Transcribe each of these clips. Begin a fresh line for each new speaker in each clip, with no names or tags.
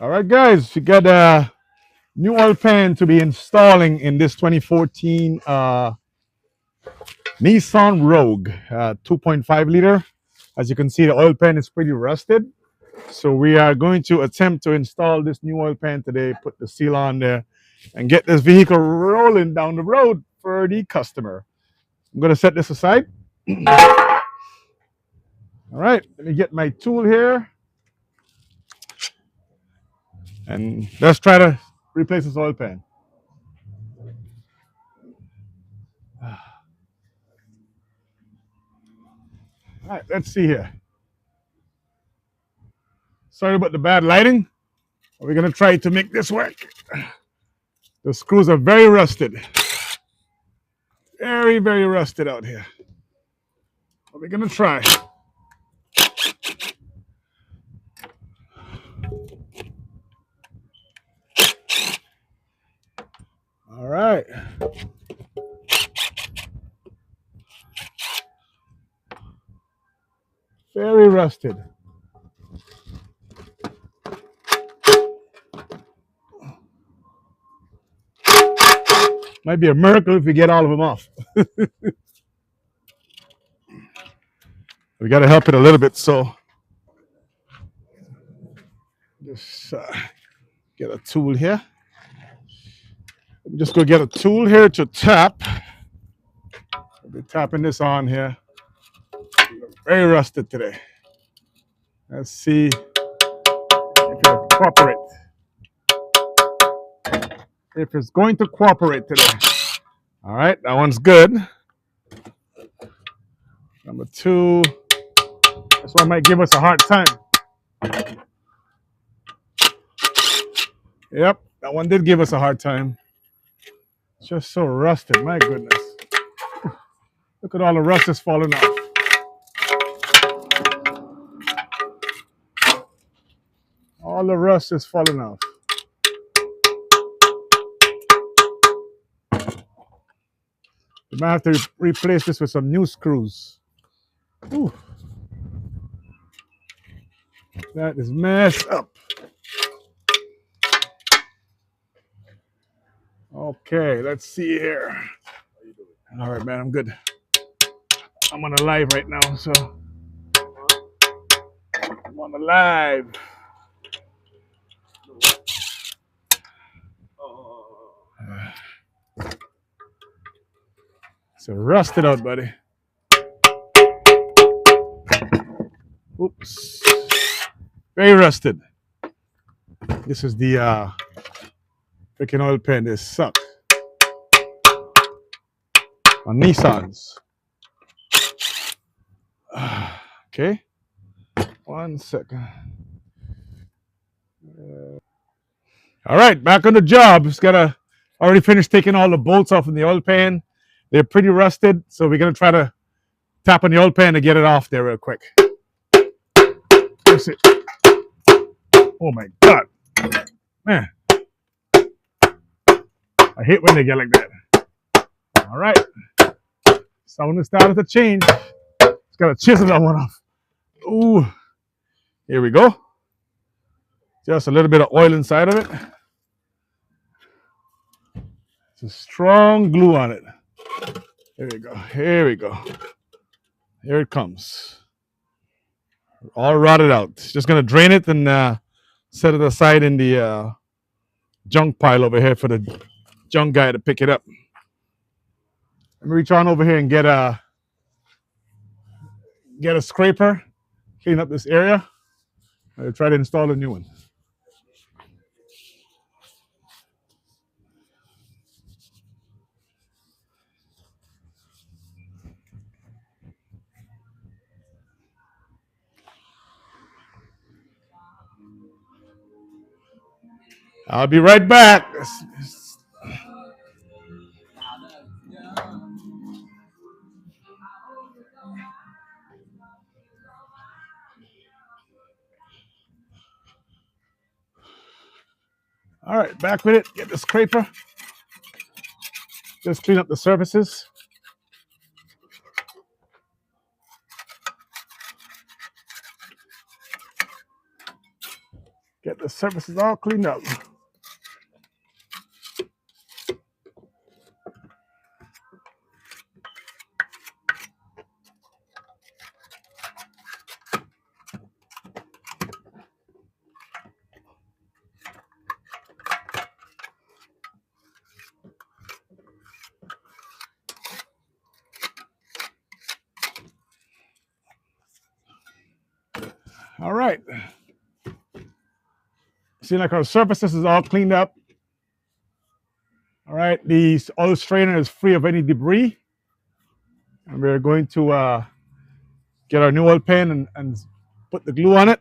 All right, guys, we got a new oil pan to be installing in this 2014 Nissan Rogue 2.5 liter. As you can see, the oil pan is pretty rusted. So we are going to attempt to install this new oil pan today, put the seal on there, and get this vehicle rolling down the road for the customer. I'm going to set this aside. All right, let me get my tool here. And let's try to replace this oil pan. All right, let's see here. Sorry about the bad lighting. We're going to try to make this work. The screws are very rusted. Very, very rusted out here. But we're going to try. All right. Very rusted. Might be a miracle if we get all of them off. We got to help it a little bit, so just get a tool here. I'm just going to get a tool here to tap. I'll be tapping this on here. Very rusted today. Let's see if it'll cooperate. If it's going to cooperate today. All right, that one's good. Number two, this one might give us a hard time. Yep, that one did give us a hard time. It's just so rusted, my goodness. Look at all the rust that's falling off. All the rust is falling off. We might have to replace this with some new screws. Ooh. That is messed up. Okay, let's see here. All right, man, I'm good. I'm on a live right now, so I'm on a live. So rusted out, buddy. Oops. Very rusted. This is the freaking oil pan. This sucks. On Nissans. Okay. 1 second. All right, back on the job. Just gotta already finished taking all the bolts off in the oil pan. They're pretty rusted, so we're gonna try to tap on the oil pan to get it off there real quick. That's it. Oh my God, man! I hate when they get like that. All right, someone started to change. Just gotta chisel that one off. Ooh, here we go. Just a little bit of oil inside of it. It's a strong glue on it. There we go. Here we go. Here it comes. All rotted out. Just gonna drain it and set it aside in the junk pile over here for the junk guy to pick it up. Let me reach on over here and get a scraper, clean up this area. I'll try to install a new one. I'll be right back. All right, back with it. Get the scraper. Just clean up the surfaces. Get the surfaces all cleaned up. All right. See, like our surfaces is all cleaned up. All right, the oil strainer is free of any debris. And we're going to get our new oil pan and put the glue on it.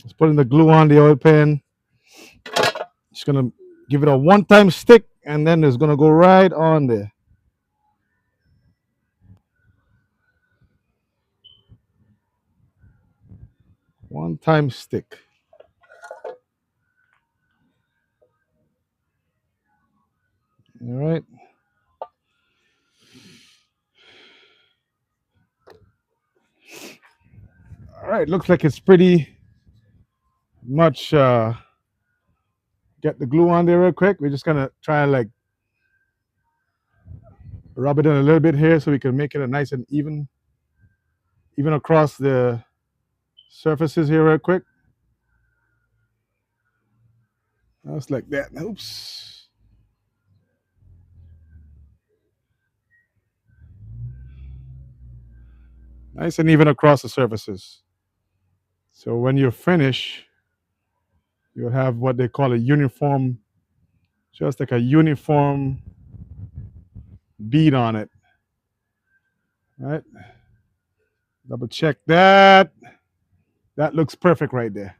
Just putting the glue on the oil pan. Just gonna give it a one-time stick, and then it's gonna go right on there. One-time stick. All right. All right. Looks like it's pretty much. Get the glue on there real quick. We're just gonna try and like rub it in a little bit here so we can make it a nice and even across the surfaces here real quick. Just like that. Oops. Nice and even across the surfaces. So when you finish, you'll have what they call a uniform, just like a uniform bead on it. Right? Double check that. That looks perfect right there.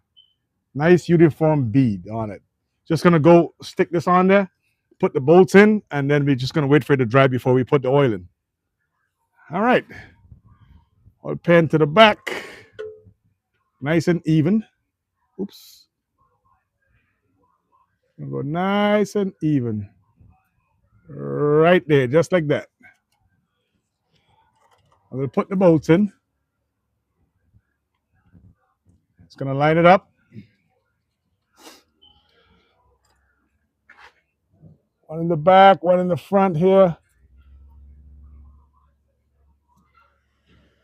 Nice uniform bead on it. Just gonna go stick this on there, put the bolts in, and then we're just gonna wait for it to dry before we put the oil in. All right. Oil pan to the back. Nice and even. Oops. Go nice and even. Right there, just like that. I'm gonna put the bolts in. It's gonna line it up. One in the back, one in the front here.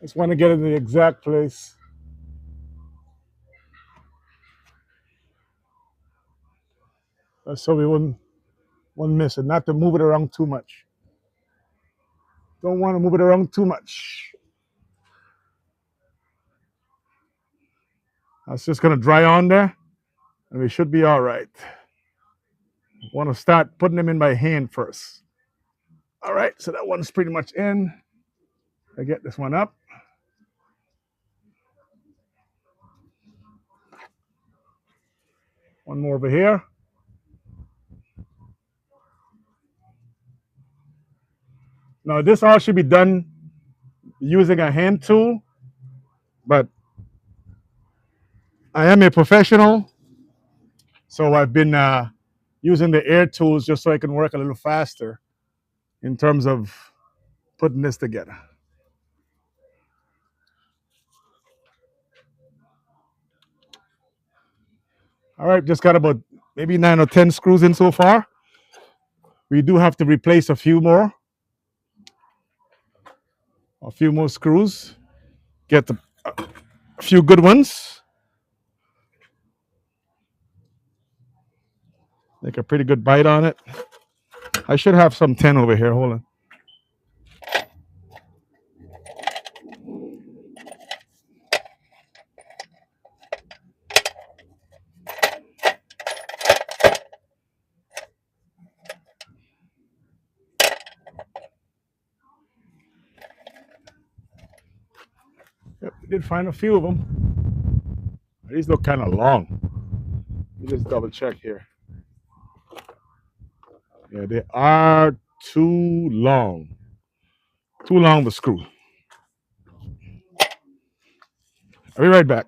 Just want to get it in the exact place. So we wouldn't miss it. Not to move it around too much. Don't want to move it around too much. It's just gonna dry on there, and we should be all right. Want to start putting them in by hand first. All right, so that one's pretty much in. I get this one up. One more over here. Now this all should be done using a hand tool, but I am a professional, so I've been using the air tools just so I can work a little faster in terms of putting this together. All right, just got about maybe 9 or 10 screws in so far. We do have to replace a few more screws. Get a few good ones. Make a pretty good bite on it. I should have some 10 over here. Hold on. Yep, we did find a few of them. These look kind of long. Let me just double check here. Yeah, they are too long. Too long of a screw. I'll be right back.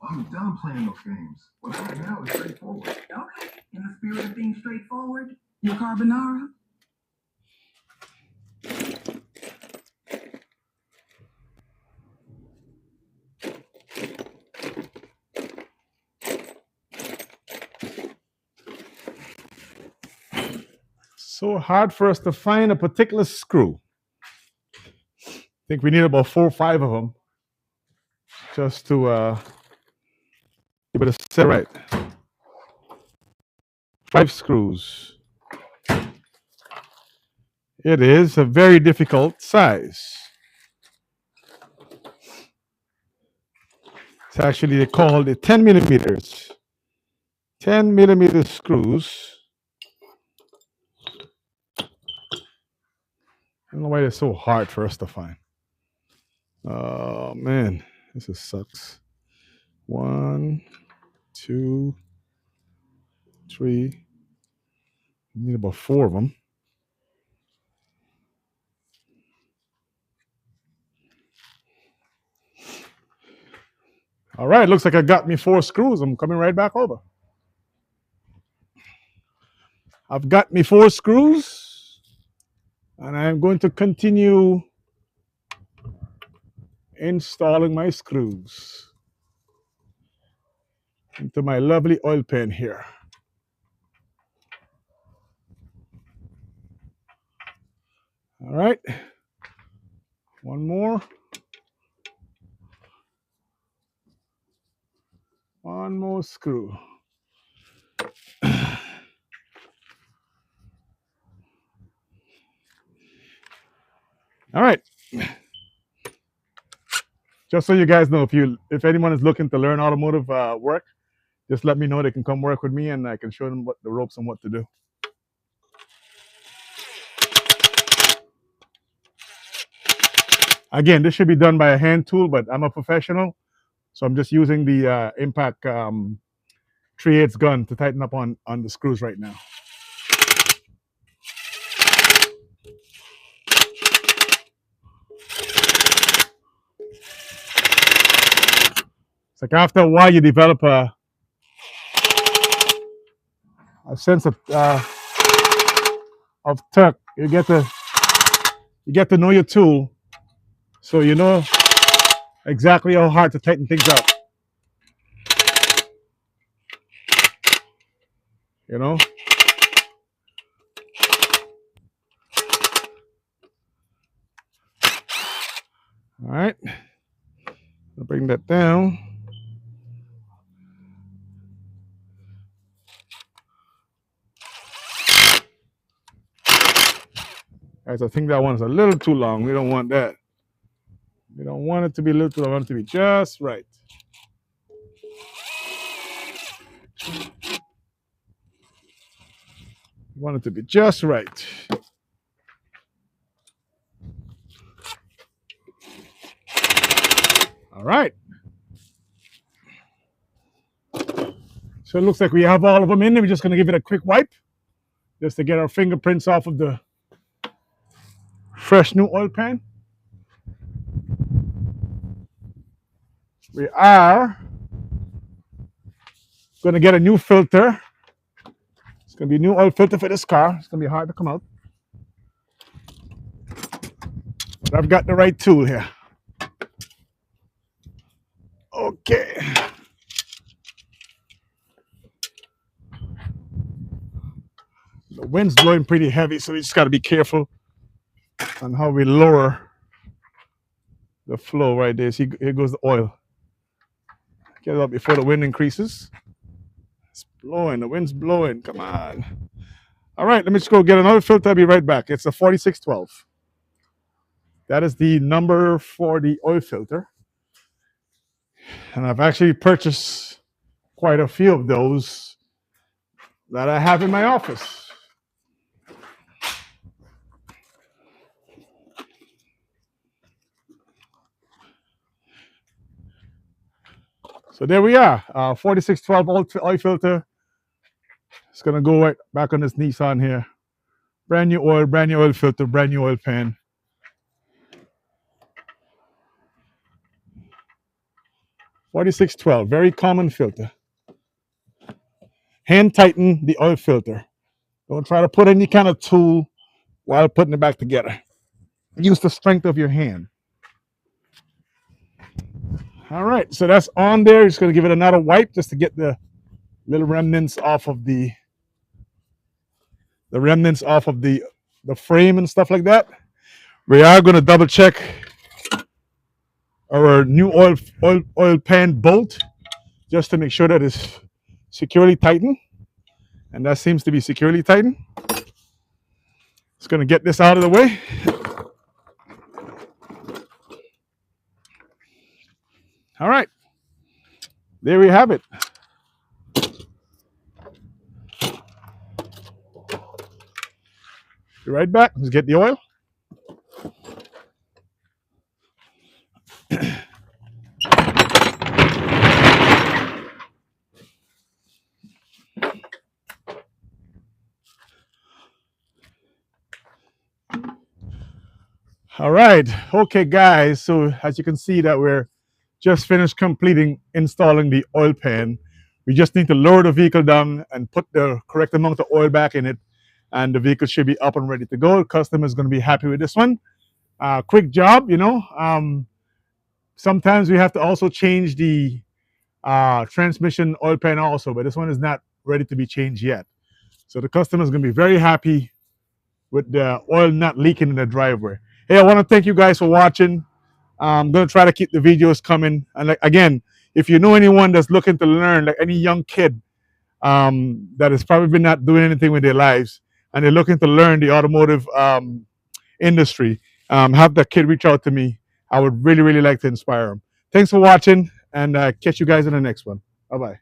I'm done playing those games. What I want now is straightforward. Okay. In the spirit of being straightforward, your carbonara.
So hard for us to find a particular screw. I think we need about 4 or 5 of them just to be able to set right. 5 screws. It is a very difficult size. It's actually called the 10 millimeters. 10 millimeter screws. I don't know why they're so hard for us to find. Oh man, this just sucks. 1, 2, 3. Need about 4 of them. All right, looks like I got me 4 screws. I'm coming right back over. I've got me 4 screws, and I'm going to continue installing my screws into my lovely oil pan here. All right, one more. One more screw. All right. Just so you guys know, if anyone is looking to learn automotive work, just let me know. They can come work with me, and I can show them what the ropes and what to do. Again, this should be done by a hand tool, but I'm a professional, so I'm just using the Impact 3/8 gun to tighten up on the screws right now. It's like after a while, you develop a sense of tuck. You get to know your tool, so you know exactly how hard to tighten things up. You know. All right. I'll bring that down. Guys, I think that one's a little too long. We don't want that. We don't want it to be a little too long. We want it to be just right. We want it to be just right. All right. So it looks like we have all of them in there. We're just going to give it a quick wipe just to get our fingerprints off of the fresh new oil pan. We are going to get a new filter. It's going to be a new oil filter for this car. It's going to be hard to come out. I've got the right tool here. Okay. The wind's blowing pretty heavy, so we just got to be careful on how we lower the flow right there. See, here goes the oil. Get it up before the wind increases. It's blowing. The wind's blowing. Come on. All right, let me just go get another filter. I'll be right back. It's a 4612. That is the number for the oil filter. And I've actually purchased quite a few of those that I have in my office. So there we are, 4612 oil filter. It's gonna go right back on this Nissan here. Brand new oil filter, brand new oil pan. 4612, very common filter. Hand tighten the oil filter. Don't try to put any kind of tool while putting it back together. Use the strength of your hand. All right, so that's on there. Just gonna give it another wipe just to get the little remnants off of the frame and stuff like that. We are gonna double check our new oil pan bolt just to make sure that it's securely tightened, and that seems to be securely tightened. Just gonna get this out of the way. All right, there we have it. Be right back. Let's get the oil. All right, okay, guys. So as you can see that we're just finished installing the oil pan. We just need to lower the vehicle down and put the correct amount of oil back in it, and the vehicle should be up and ready to go. The customer is going to be happy with this one. Quick job, you know. Sometimes we have to also change the transmission oil pan also, but this one is not ready to be changed yet. So the customer is going to be very happy with the oil not leaking in the driveway. Hey, I want to thank you guys for watching. I'm going to try to keep the videos coming. And like, again, if you know anyone that's looking to learn, like any young kid that has probably been not doing anything with their lives, and they're looking to learn the automotive industry, have that kid reach out to me. I would really, really like to inspire them. Thanks for watching, and catch you guys in the next one. Bye-bye.